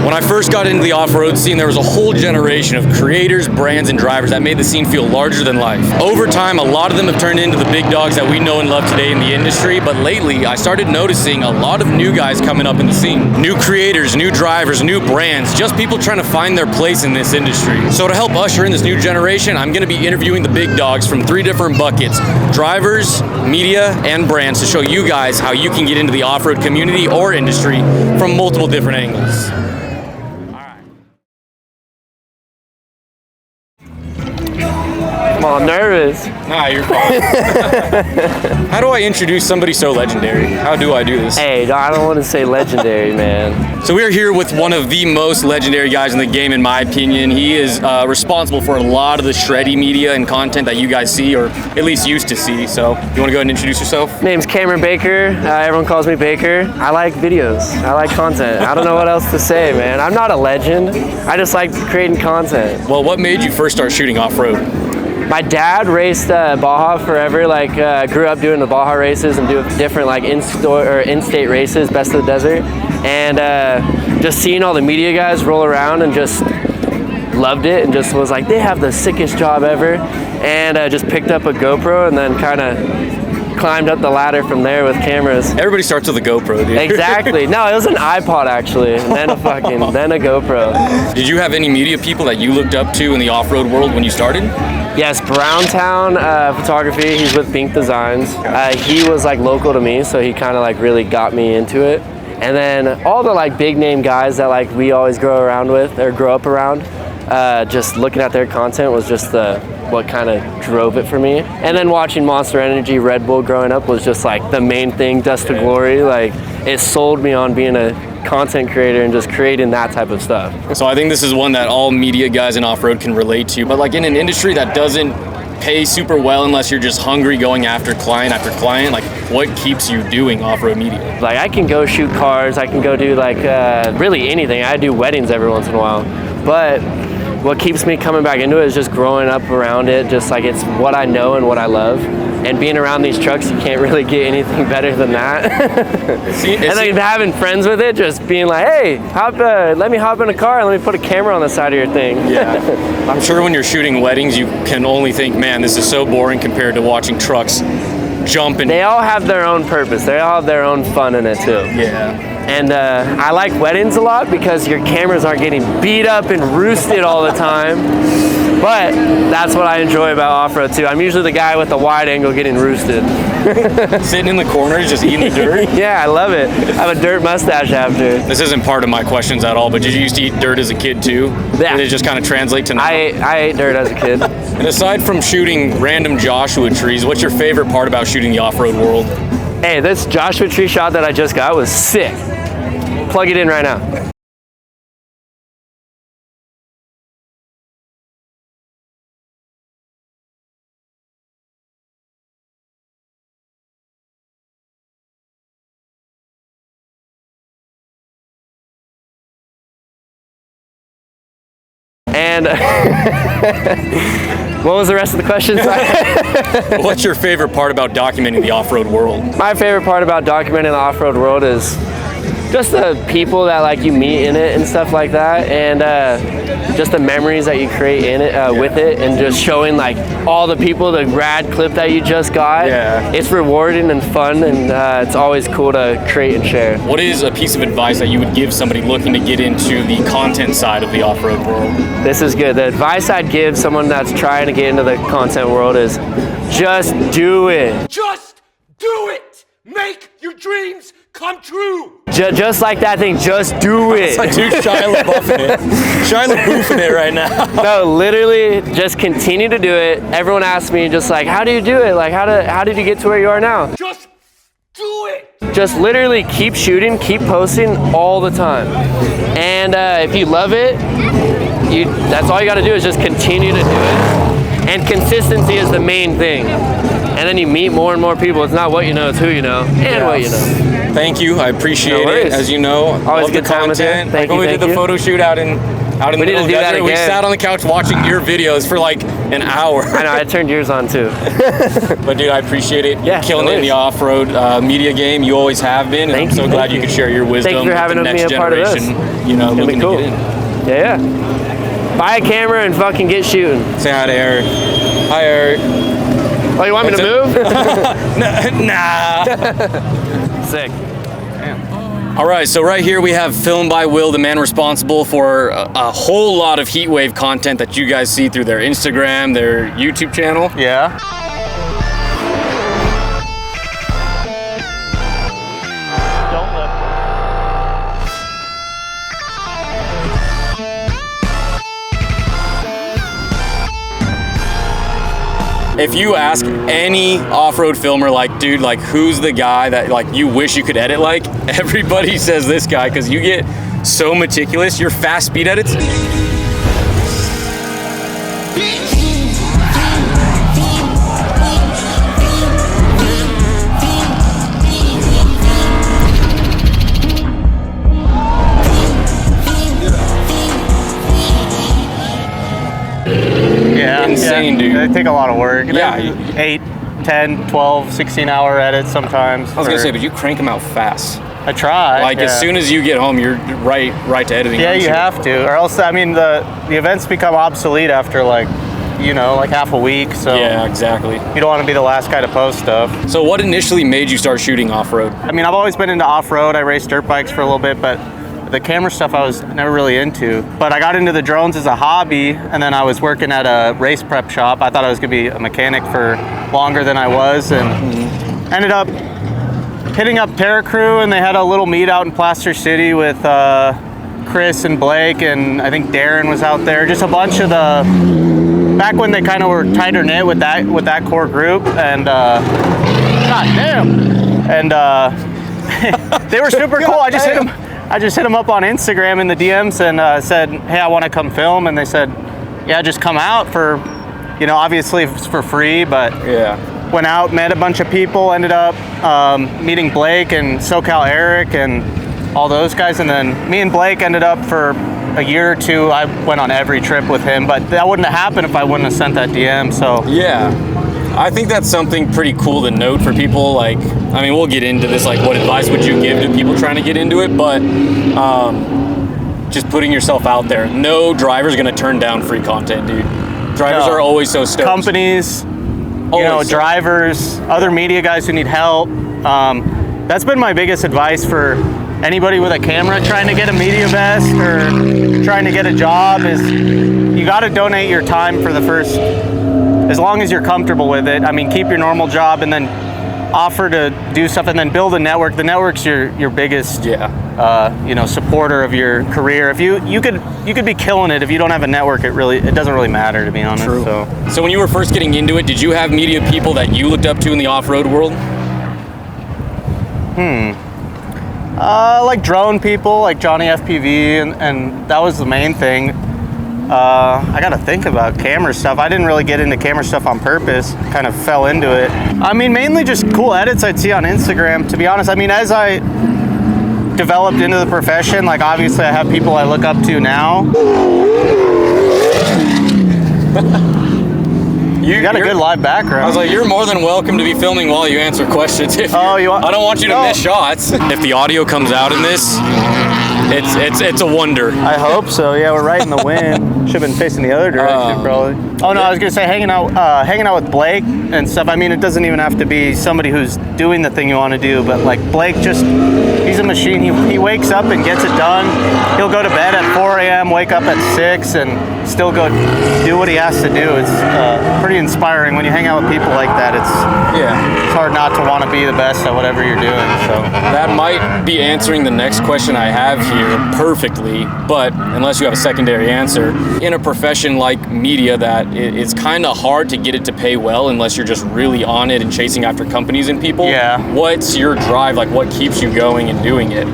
When I first got into the off-road scene, there was a whole generation of creators, brands, and drivers that made the scene feel larger than life. Over time, a lot of them have turned into the big dogs that we know and love today in the industry, but lately, I started noticing a lot of new guys coming up in the scene. New creators, new drivers, new brands, just people trying to find their place in this industry. So to help usher in this new generation, I'm going to be interviewing the big dogs from 3 different buckets: drivers, media, and brands, to show you guys how you can get into the off-road community or industry from multiple different angles. I'm nervous. Nah, you're fine. How do I introduce somebody so legendary? How do I do this? Hey, I don't want to say legendary, man. So we are here with one of the most legendary guys in the game, in my opinion. He is responsible for a lot of the shreddy media and content that you guys see, or at least used to see. So you want to go ahead and introduce yourself? Name's Cameron Baker. Everyone calls me Baker. I like videos. I like content. I don't know what else to say, man. I'm not a legend. I just like creating content. Well, what made you first start shooting off-road? My dad raced Baja forever. Grew up doing the Baja races and doing different in-state races, best of the desert, and just seeing all the media guys roll around and just loved it and just was like, they have the sickest job ever, and just picked up a GoPro and then kind of climbed up the ladder from there with cameras. Everybody starts with a GoPro, dude. Exactly. No, it was an iPod actually, and then then a GoPro. Did you have any media people that you looked up to in the off-road world when you started? Yes, Browntown Photography. He's with Bink Designs. He was like local to me, so he kind of like really got me into it. And then all the like big name guys that like we always grow up around, just looking at their content was just what kind of drove it for me. And then watching Monster Energy, Red Bull growing up was just like the main thing, Dust to Glory. Like it sold me on being a content creator and just creating that type of stuff. So I think this is one that all media guys in off-road can relate to, but like in an industry that doesn't pay super well unless you're just hungry going after client after client, like what keeps you doing off-road media? Like I can go shoot cars, I can go do like really anything. I do weddings every once in a while, but what keeps me coming back into it is just growing up around it, just like it's what I know and what I love. And being around these trucks, you can't really get anything better than that. And then having friends with it, just being like, hey, let me hop in a car and let me put a camera on the side of your thing. Yeah. I'm sure when you're shooting weddings, you can only think, man, this is so boring compared to watching trucks jump. And they all have their own purpose. They all have their own fun in it too. Yeah. And I like weddings a lot because your cameras aren't getting beat up and roosted all the time. But that's what I enjoy about off-road too. I'm usually the guy with the wide angle getting roosted. Sitting in the corners, just eating the dirt? Yeah, I love it. I have a dirt mustache after. This isn't part of my questions at all, but did you used to eat dirt as a kid too? Yeah. Did it just kind of translate to now? I ate dirt as a kid. And aside from shooting random Joshua trees, what's your favorite part about shooting the off-road world? Hey, this Joshua tree shot that I just got was sick. Plug it in right now. And what was the rest of the question? What's your favorite part about documenting the off-road world? My favorite part about documenting the off-road world is just the people that like you meet in it and stuff like that, and just the memories that you create in it with it, and just showing like all the people, the rad clip that you just got. Yeah. It's rewarding and fun, and it's always cool to create and share. What is a piece of advice that you would give somebody looking to get into the content side of the off-road world? This is good. The advice I'd give someone that's trying to get into the content world is just do it. Just do it! Make your dreams come true! Just like that thing, just do it. It's like, dude, Shia LaBeoufing it right now. No, literally, just continue to do it. Everyone asks me, just like, how do you do it? Like, how did you get to where you are now? Just do it! Just literally keep shooting, keep posting all the time. And if you love it, that's all you gotta do is just continue to do it. And consistency is the main thing. And then you meet more and more people. It's not what you know, it's who you know, and what you know. Thank you, I appreciate it. As you know, always love good the time with you. content. Thank Like when you, we did the thank you. photo shoot out in out in We the need to middle of do the that desert. We again. sat on the couch watching your videos for like an hour. I know, I turned yours on too. But dude, I appreciate it. You're Yeah, killing no it in the worries. off-road media game. You always have been, and Thank I'm so you, glad thank you you. could share your wisdom Thank you for having with the me next a part of this. generation. You know, It's gonna be looking cool. to get in. Yeah. Buy a camera and fucking get shooting. Say hi to Eric. Hi, Eric. Oh, you want me to move? Nah. Sick. All right, so right here we have Film by Will, the man responsible for a whole lot of Heatwave content that you guys see through their Instagram, their YouTube channel. Yeah. If you ask any off-road filmer, like, dude, like, who's the guy that, like, you wish you could edit like, everybody says this guy, because you get so meticulous. Your fast speed edits. Yeah. Insane, dude. They take a lot of work. Yeah. 8, 10, 12, 16-hour edits sometimes. I was gonna say, but you crank them out fast. I try. Like, as soon as you get home, you're right to editing. Yeah, aren't you have to, or else, I mean, the events become obsolete after, like, you know, like half a week, so Yeah, exactly. you don't want to be the last guy to post stuff. So what initially made you start shooting off-road? I mean, I've always been into off-road. I raced dirt bikes for a little bit, but the camera stuff I was never really into. But I got into the drones as a hobby, and then I was working at a race prep shop. I thought I was gonna be a mechanic for longer than I was, and ended up hitting up Terra Crew, and they had a little meet out in Plaster City with Chris and Blake, and I think Darren was out there. Just a bunch of the, back when they kind of were tighter knit with that core group, and god damn, and they were super cool. I just hit them up on Instagram in the DMs and said, hey, I want to come film, and they said, yeah, just come out for, you know, obviously it's for free, but Yeah. went out, met a bunch of people, ended up meeting Blake and SoCal Eric and all those guys, and then me and Blake ended up for a year or two. I went on every trip with him, but that wouldn't have happened if I wouldn't have sent that DM. So Yeah. I think that's something pretty cool to note for people. Like, I mean, we'll get into this, like, what advice would you give to people trying to get into it, but just putting yourself out there. No driver's gonna turn down free content, dude. Drivers No. are always so stoked. companies, you know, Always so. drivers, other media guys who need help. That's been my biggest advice for anybody with a camera trying to get a media vest or trying to get a job is you got to donate your time for the first, as long as you're comfortable with it. I mean, keep your normal job and then offer to do stuff and then build a network. The network's your biggest, Yeah. you know, supporter of your career. If you could be killing it if you don't have a network. It doesn't really matter, to be honest. True. So. So when you were first getting into it, did you have media people that you looked up to in the off-road world? Like drone people, like Johnny FPV, and that was the main thing. I gotta think about camera stuff. I didn't really get into camera stuff on purpose, kind of fell into it. I mean, mainly just cool edits I'd see on Instagram, to be honest. I mean, as I developed into the profession, like obviously I have people I look up to now. You got a good live background. I was like, you're more than welcome to be filming while you answer questions. If Oh, you want- I don't want you to No. miss shots. If the audio comes out in this, it's a wonder. I hope so. Yeah, we're right in the wind. Should have been facing the other direction, probably. Oh no, I was gonna say hanging out with Blake and stuff. I mean, it doesn't even have to be somebody who's doing the thing you want to do, but like Blake, he's a machine. He wakes up and gets it done. He'll go to bed at 4 a.m., wake up at 6, and still go do what he has to do. It's pretty inspiring when you hang out with people like that. It's hard not to want to be the best at whatever you're doing. So That might be answering the next question I have here perfectly, but unless you have a secondary answer, in a profession like media that it's kind of hard to get it to pay well unless you're just really on it and chasing after companies and people. Yeah. What's your drive? Like, what keeps you going and doing it?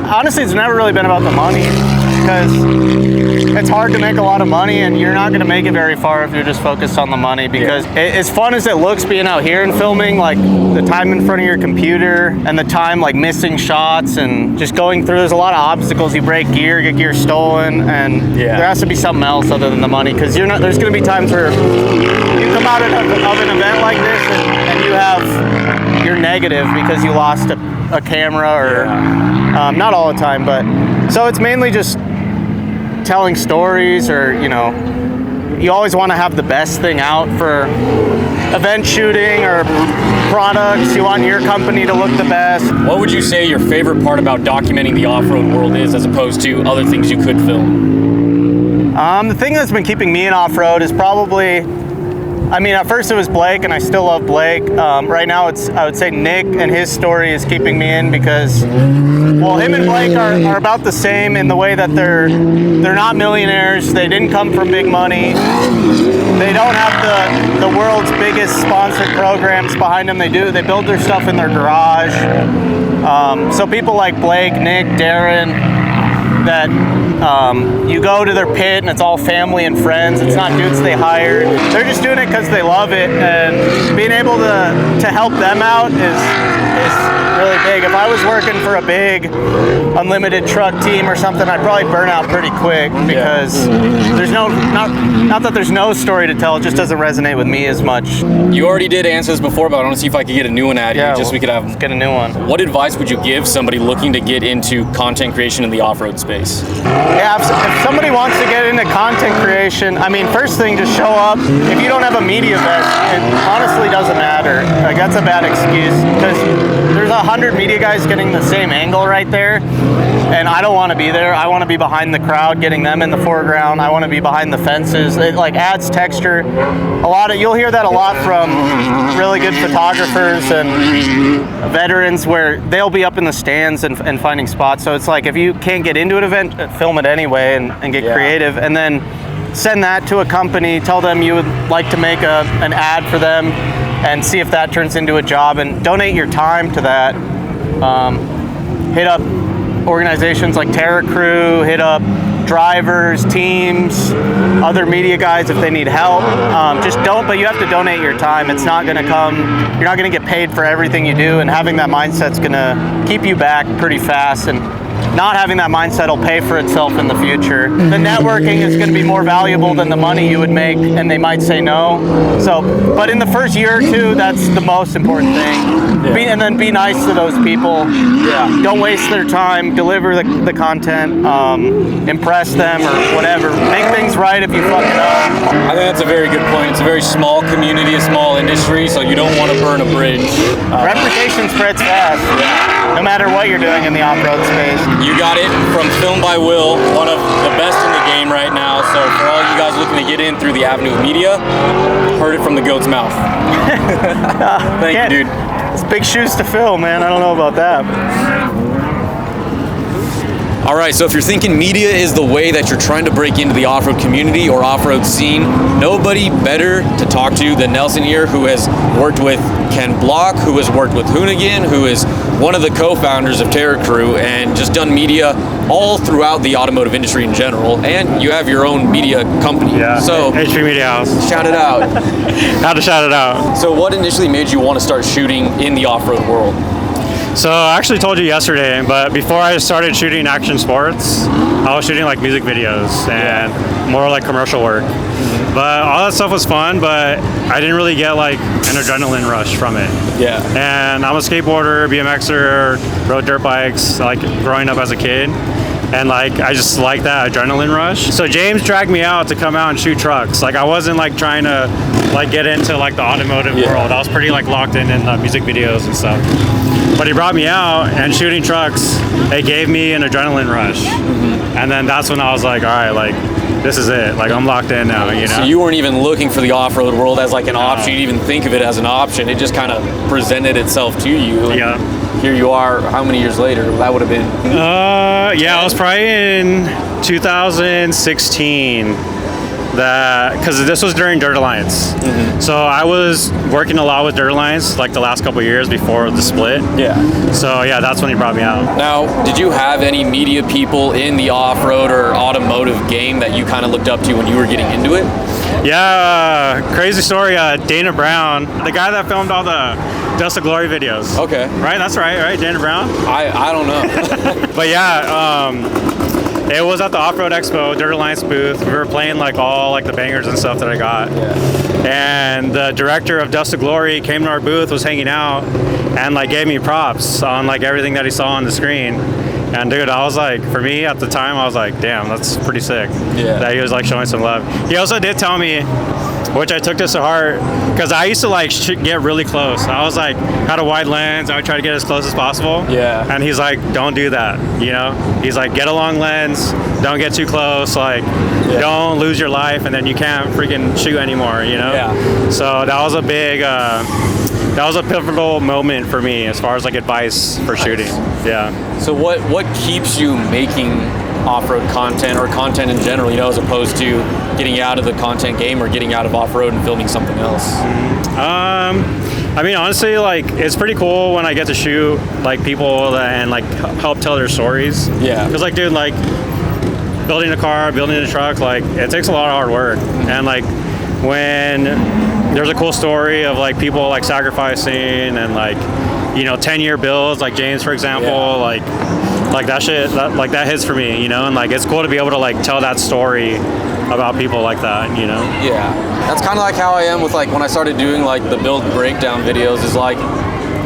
honestly, it's never really been about the money because it's hard to make a lot of money, and you're not going to make it very far if you're just focused on the money, because as fun as it looks being out here and filming, like the time in front of your computer and the time like missing shots and just going through, there's a lot of obstacles. You break gear, get gear stolen, and there has to be something else other than the money, because there's going to be times where you come out of an event like this and you're negative because you lost a camera, or not all the time, but so it's mainly just telling stories, or you always want to have the best thing out for event shooting or products. You want your company to look the best. What would you say your favorite part about documenting the off-road world is, as opposed to other things you could film? The thing that's been keeping me in off-road is probably, at first it was Blake, and I still love Blake. Right now I would say Nick and his story is keeping me in, because, well, him and Blake are about the same in the way that they're not millionaires. They didn't come from big money. They don't have the world's biggest sponsored programs behind them. They build their stuff in their garage. So people like Blake, Nick, Darren, that you go to their pit and it's all family and friends. It's not dudes they hired. They're just doing it because they love it, and being able to help them out is really big. If I was working for a big unlimited truck team or something, I'd probably burn out pretty quick, because there's not that there's no story to tell, it just doesn't resonate with me as much. You already did answer this before, but I want to see if I could get a new one out of you, just so we could let's get a new one. What advice would you give somebody looking to get into content creation in the off-road space? Yeah, if somebody wants to get into content creation, first thing, just show up. If you don't have a media vest, it honestly doesn't matter. Like, that's a bad excuse, because there's 100 media guys getting the same angle right there, and I don't want to be there. I want to be behind the crowd, getting them in the foreground. I want to be behind the fences. It like adds texture. You'll hear that a lot from really good photographers and veterans, where they'll be up in the stands and finding spots. So it's like, if you can't get into an event, film it anyway and get creative, and then send that to a company. Tell them you would like to make an ad for them, and see if that turns into a job, and donate your time to that. Hit up organizations like Terra Crew, hit up drivers, teams, other media guys if they need help. But you have to donate your time. It's not gonna you're not gonna get paid for everything you do, and having that mindset's gonna keep you back pretty fast, and not having that mindset will pay for itself in the future. The networking is going to be more valuable than the money you would make, and they might say no. But in the first year or two, that's the most important thing. And then be nice to those people. Don't waste their time. Deliver the content. Impress them or whatever. Make things right if you fuck it up. I think that's a very good point. It's a very small community, a small industry, so you don't want to burn a bridge. Reputation spreads fast, no matter what you're doing in the off-road space. You got it from Film by Will, one of the best in the game right now. So for all you guys looking to get in through the avenue of media, heard it from the goat's mouth. Thank you, dude. It's big shoes to fill, man. I don't know about that. All right, so if you're thinking media is the way that you're trying to break into the off-road community or off-road scene, nobody better to talk to than Nelson here, who has worked with Ken Block, who has worked with Hoonigan, who is one of the co-founders of Terra Crew, and just done media all throughout the automotive industry in general. And you have your own media company. Yeah, so HP Media House. Shout it out. Had to shout it out. So what initially made you want to start shooting in the off-road world? So I actually told you yesterday, but before I started shooting action sports, I was shooting like music videos and more like commercial work. But all that stuff was fun, but I didn't really get like an adrenaline rush from it. Yeah. And I'm a skateboarder, BMXer, rode dirt bikes, like growing up as a kid. And like, I just like that adrenaline rush. So James dragged me out to come out and shoot trucks. Like I wasn't like trying to like get into like the automotive world. I was pretty like locked in the music videos and stuff. But he brought me out, and shooting trucks, it gave me an adrenaline rush. And then that's when I was like, all right, like this is it. Like I'm locked in now, you know? So you weren't even looking for the off-road world as like an option. You didn't even think of it as an option. It just kind of presented itself to you. Yeah. Here you are, how many years later? That would have been... Yeah, I was probably in 2016. that, because this was during Dirt Alliance. So I was working a lot with Dirt Alliance like the last couple of years before the split. Yeah. So yeah, that's when he brought me out. Now, did you have any media people in the off-road or automotive game that you kind of looked up to when you were getting into it? Yeah, crazy story. Dana Brown, the guy that filmed all the Dust of Glory videos. Okay. Right, that's right, Dana Brown? I don't know. But yeah, it was at the Off-Road Expo, Dirt Alliance booth. We were playing like all like the bangers and stuff that I got. And the director of Dust of Glory came to our booth, was hanging out, and like gave me props on like everything that he saw on the screen. And dude, I was like, for me at the time, I was like, damn, that's pretty sick. Yeah. That he was like showing some love. He also did tell me, which I took this to heart, because I used to like get really close. I was like, had a wide lens. I would try to get as close as possible. Yeah. And he's like, don't do that. You know, he's like, get a long lens. Don't get too close. Like, don't lose your life, and then you can't freaking shoot anymore. You know. Yeah. So that was a big. That was a pivotal moment for me as far as like advice for shooting. Yeah. So what keeps you making off-road content or content in general, you know, as opposed to getting out of the content game or getting out of off-road and filming something else? I mean, honestly, like, it's pretty cool when I get to shoot like people and like help tell their stories. Yeah. Because like, dude, like building a car, building a truck, like it takes a lot of hard work. And like when there's a cool story of like people like sacrificing and like, you know, 10-year builds, like James, for example, like that shit, that hits for me, you know, and like it's cool to be able to like tell that story about people like that, you know. Yeah, that's kind of like how I am with like when I started doing like the build breakdown videos. Is like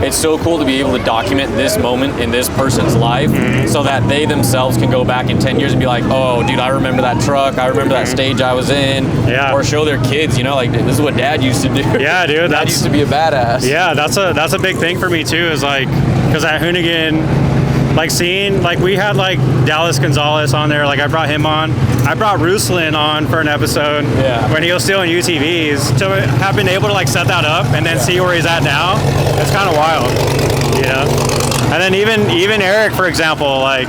it's so cool to be able to document this moment in this person's life, so that they themselves can go back in 10 years and be like, oh dude, I remember that truck, I remember that stage I was in. Or show their kids, you know, like this is what dad used to do. Yeah, dude, Dad used to be a badass. Yeah, that's a big thing for me too, is like, because at Hoonigan, like seeing, like we had like Dallas Gonzalez on there, like I brought him on. I brought Ruslan on for an episode when he was still in UTVs. So have been able to like set that up and then see where he's at now. It's kind of wild, you know? And then even Eric, for example, like,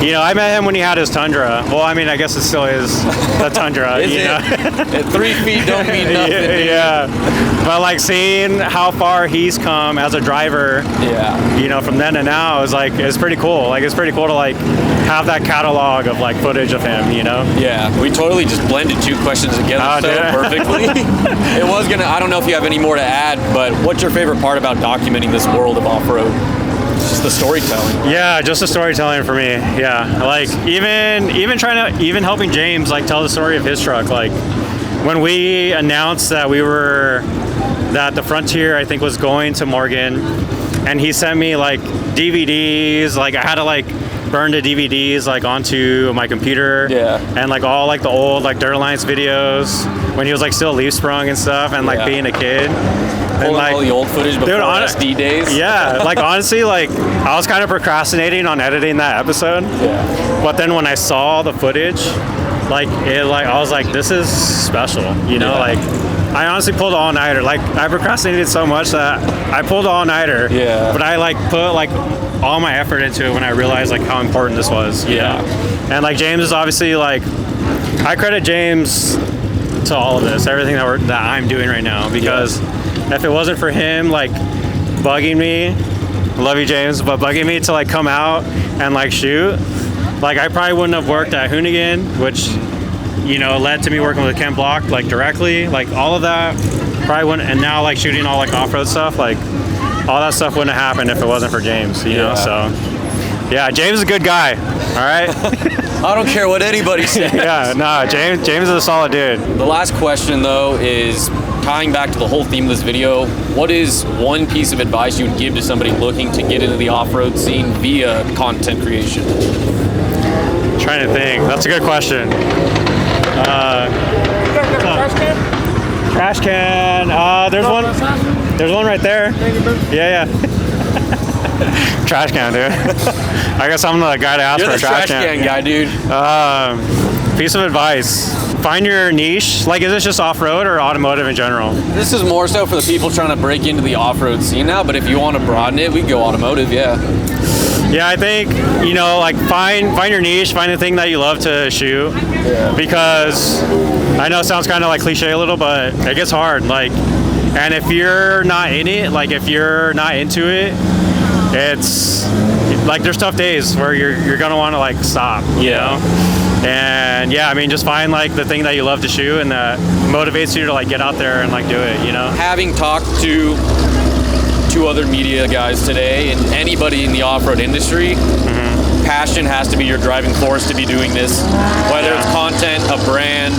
you know, I met him when he had his Tundra. Well, I mean, I guess it still is the Tundra, you know? At 3 feet don't mean nothing. Yeah. But like seeing how far he's come as a driver, you know, from then to now is like, it's pretty cool. Like, it's pretty cool to like have that catalog of like footage of him, you know? Yeah, we totally just blended two questions together perfectly. It was gonna, I don't know if you have any more to add, but what's your favorite part about documenting this world of off-road? Just the storytelling. Yeah, just the storytelling for me. Yeah, like even helping James like tell the story of his truck. Like when we announced that that the Frontier, I think, was going to Morgan, and he sent me like DVDs. Like I had to like burn the DVDs like onto my computer. And like all like the old like Dirt Alliance videos when he was like still leaf sprung and stuff, and like being a kid. And like all the old footage before SD days. Yeah, like honestly, like I was kind of procrastinating on editing that episode. But then when I saw the footage, like I was like, this is special, you know. Like I honestly pulled an all-nighter. Like I procrastinated so much that I pulled an all-nighter. But I like put like all my effort into it when I realized like how important this was. You know? And like James is obviously like, I credit James to all of this, everything that I'm doing right now, because if it wasn't for him like bugging me, love you James, but bugging me to like come out and like shoot, like I probably wouldn't have worked at Hoonigan, which, you know, led to me working with Ken Block like directly, like all of that probably wouldn't, and now like shooting all like off-road stuff, like all that stuff wouldn't have happened if it wasn't for James, you know. So yeah, James is a good guy, all right. I don't care what anybody says. James is a solid dude. The last question though is tying back to the whole theme of this video. What is one piece of advice you would give to somebody looking to get into the off-road scene via content creation? Trying to think. That's a good question. Trash can. There's one. There's one right there. Yeah. Trash can, dude. I guess I'm the guy to ask for a trash can. You're the trash can guy, dude. Piece of advice. Find your niche. Like, is this just off-road or automotive in general? This is more so for the people trying to break into the off-road scene now, but if you want to broaden it, we can go automotive, Yeah, I think, you know, like find your niche, find the thing that you love to shoot. Because I know it sounds kind of like cliche a little, but it gets hard. Like, and if you're not in it, like if you're not into it, it's like there's tough days where you're gonna want to like stop, you know? And yeah, I mean, just find like the thing that you love to shoot and that motivates you to like get out there and like do it, you know? Having talked to two other media guys today and anybody in the off-road industry, passion has to be your driving force to be doing this. Whether it's content, a brand,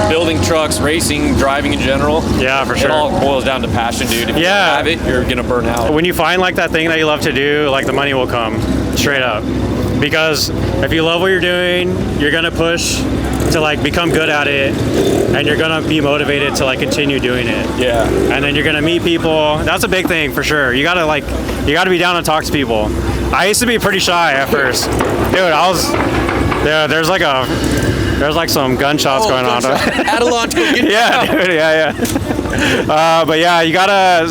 building trucks, racing, driving in general. Yeah, for sure. It all boils down to passion, dude. If you don't have it, you're gonna burn out. When you find like that thing that you love to do, like the money will come straight up. Because if you love what you're doing, you're gonna push to like become good at it, and you're gonna be motivated to like continue doing it. Yeah. And then you're gonna meet people. That's a big thing for sure. You gotta be down to talk to people. I used to be pretty shy at first, dude. There's like some gunshots going on. Adelon, Yeah, dude. Yeah. But yeah, you gotta.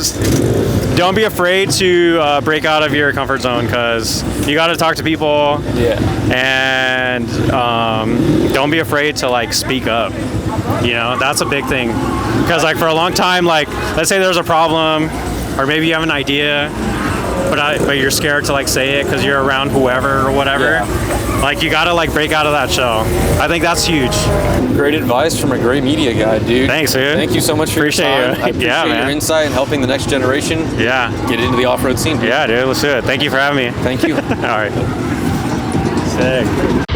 Don't be afraid to break out of your comfort zone, because you got to talk to people. Yeah. And don't be afraid to like speak up. You know, that's a big thing. Because like for a long time, like let's say there's a problem, or maybe you have an idea, but you're scared to like say it because you're around whoever or whatever. Yeah. Like you got to like break out of that shell. I think that's huge. Great advice from a great media guy, dude. Thanks, dude. Thank you so much for Appreciate your time. you. I appreciate Yeah, man. your insight and helping the next generation get into the off-road scene. Dude. Yeah, dude. Let's do it. Thank you for having me. Thank you. All right. Sick.